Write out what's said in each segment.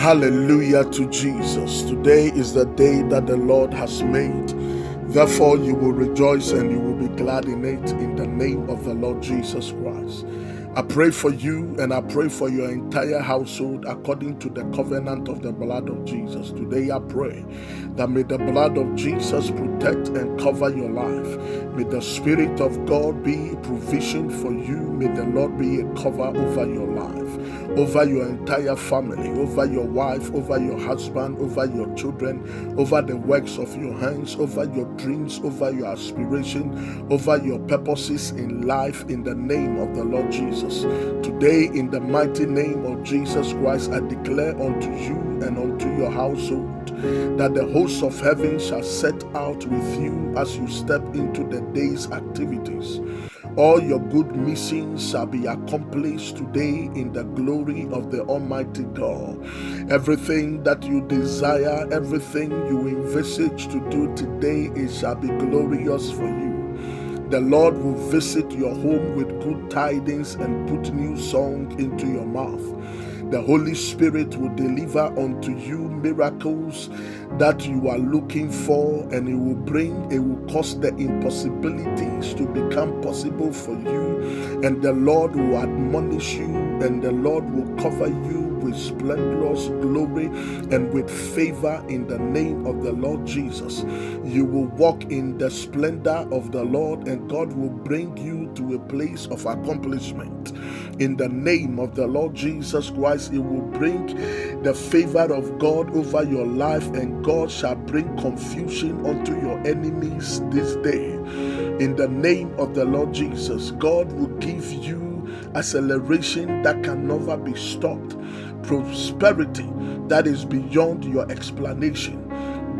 Hallelujah to Jesus. Today is the day that the Lord has made. Therefore, you will rejoice and you will be glad in it in the name of the Lord Jesus Christ. I pray for you and I pray for your entire household according to the covenant of the blood of Jesus. Today I pray that may the blood of Jesus protect and cover your life. May the Spirit of God be provision for you. May the Lord be a cover over your life, over your entire family, over your wife, over your husband, over your children, over the works of your hands, over your dreams, over your aspiration, over your purposes in life in the name of the Lord Jesus. Today, in the mighty name of Jesus Christ, I declare unto you and unto your household that the hosts of heaven shall set out with you as you step into the day's activities. All your good missions shall be accomplished today in the glory of the Almighty God. Everything that you desire, everything you envisage to do today, it shall be glorious for you. The Lord will visit your home with good tidings and put new song into your mouth. The Holy Spirit will deliver unto you miracles that you are looking for, and it will cause the impossibilities to become possible for you. And the Lord will admonish you, and the Lord will cover you with splendorous glory and with favor in the name of the Lord Jesus. You will walk in the splendor of the Lord, and God will bring you to a place of accomplishment. In the name of the Lord Jesus Christ, it will bring the favor of God over your life, and God shall bring confusion unto your enemies this day. In the name of the Lord Jesus, God will give you acceleration that can never be stopped, prosperity that is beyond your explanation,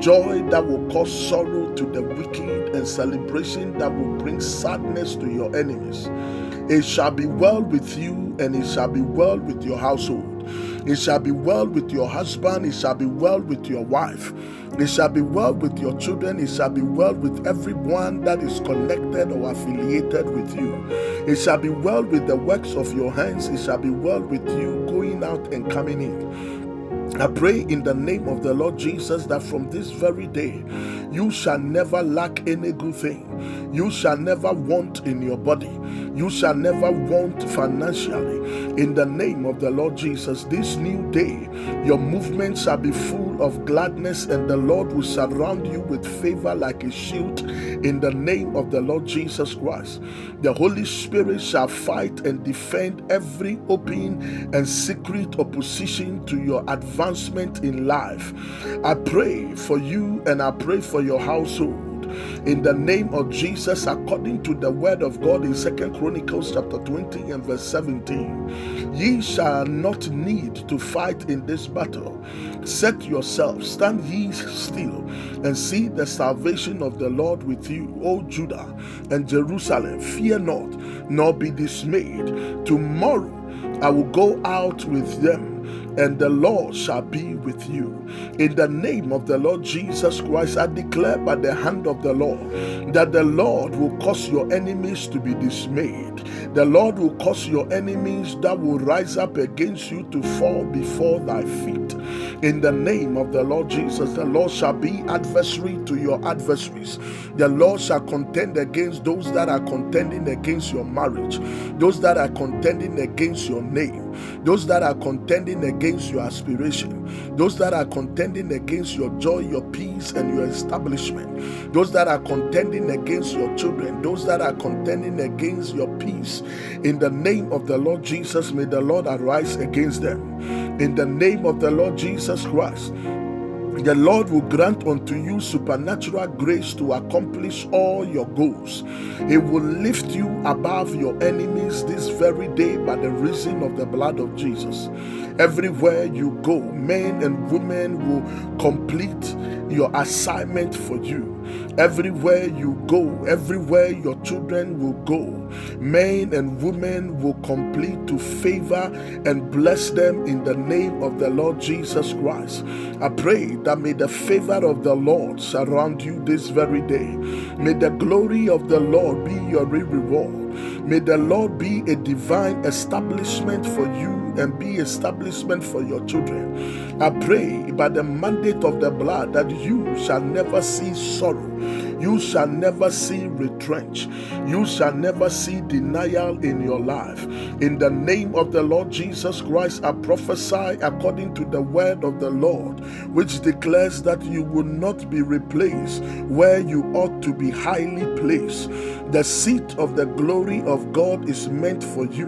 joy that will cause sorrow to the wicked, and celebration that will bring sadness to your enemies. It shall be well with you, and it shall be well with your household. It shall be well with your husband. It shall be well with your wife. It shall be well with your children. It shall be well with everyone that is connected or affiliated with you. It shall be well with the works of your hands. It shall be well with you going out and coming in. I pray in the name of the Lord Jesus that from this very day, you shall never lack any good thing. You shall never want in your body. You shall never want financially. In the name of the Lord Jesus, this new day, your movement shall be full of gladness, and the Lord will surround you with favor like a shield in the name of the Lord Jesus Christ. The Holy Spirit shall fight and defend every open and secret opposition to your advancement in life. I pray for you and I pray for your household. In the name of Jesus, according to the word of God in 2 Chronicles chapter 20 and verse 17, ye shall not need to fight in this battle. Set yourselves, stand ye still, and see the salvation of the Lord with you, O Judah and Jerusalem. Fear not, nor be dismayed. Tomorrow I will go out with them, and the Lord shall be with you. In the name of the Lord Jesus Christ, I declare by the hand of the Lord that the Lord will cause your enemies to be dismayed. The Lord will cause your enemies that will rise up against you to fall before thy feet. In the name of the Lord Jesus, the Lord shall be adversary to your adversaries. The Lord shall contend against those that are contending against your marriage, those that are contending against your name, those that are contending against your aspiration, those that are contending against your joy, your peace, and your establishment, those that are contending against your children, those that are contending against your peace. In the name of the Lord Jesus, may the Lord arise against them. In the name of the Lord Jesus Christ, the Lord will grant unto you supernatural grace to accomplish all your goals. He will lift you above your enemies this very day by the reason of the blood of Jesus. Everywhere you go, men and women will complete your assignment for you. Everywhere you go, everywhere your children will go, men and women will complete to favor and bless them in the name of the Lord Jesus Christ. I pray that may the favor of the Lord surround you this very day. May the glory of the Lord be your reward. May the Lord be a divine establishment for you and be establishment for your children. I pray by the mandate of the blood that you shall never see sorrow. You shall never see retrench. You shall never see denial in your life. In the name of the Lord Jesus Christ, I prophesy according to the word of the Lord, which declares that you will not be replaced where you ought to be highly placed. The seat of the glory of God is meant for you,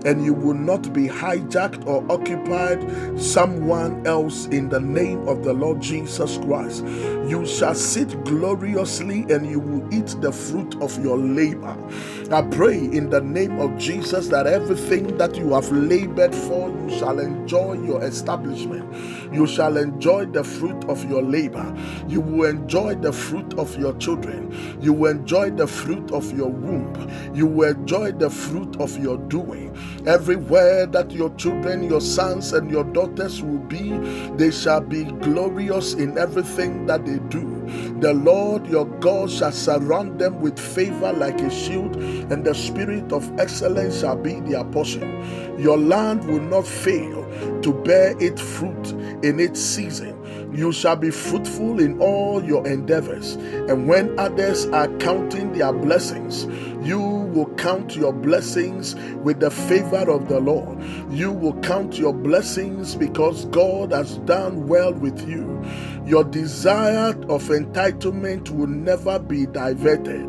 and you will not be hijacked or occupied someone else in the name of the Lord Jesus Christ. You shall sit gloriously and you will eat the fruit of your labor. I pray in the name of Jesus that everything that you have labored for, you shall enjoy your establishment. You shall enjoy the fruit of your labor. You will enjoy the fruit of your children. You will enjoy the fruit of your womb. You will enjoy the fruit of your doing. Everywhere that your children, your sons and your daughters will be, they shall be glorious in everything that they do. The Lord your God shall surround them with favor like a shield, and the spirit of excellence shall be their portion. Your land will not fail to bear its fruit in its season. You shall be fruitful in all your endeavors, and when others are counting their blessings, you will count your blessings with the favor of the Lord. You will count your blessings because God has done well with you. Your desire of entitlement will never be diverted.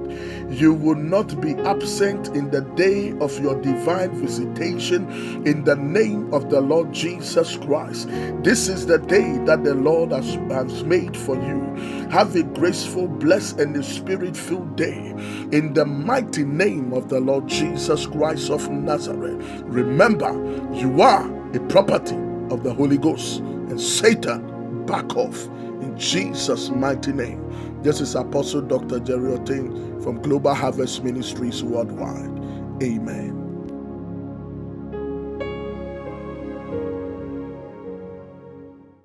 You will not be absent in the day of your divine visitation in the name of the Lord Jesus Christ. This is the day that the Lord has made for you. Have a graceful, blessed, and spirit-filled day in the mighty name of the Lord Jesus Christ of Nazareth. Remember, you are a property of the Holy Ghost, and Satan, back off in Jesus' mighty name. This is Apostle Dr. Jerry Otain from Global Harvest Ministries Worldwide. Amen.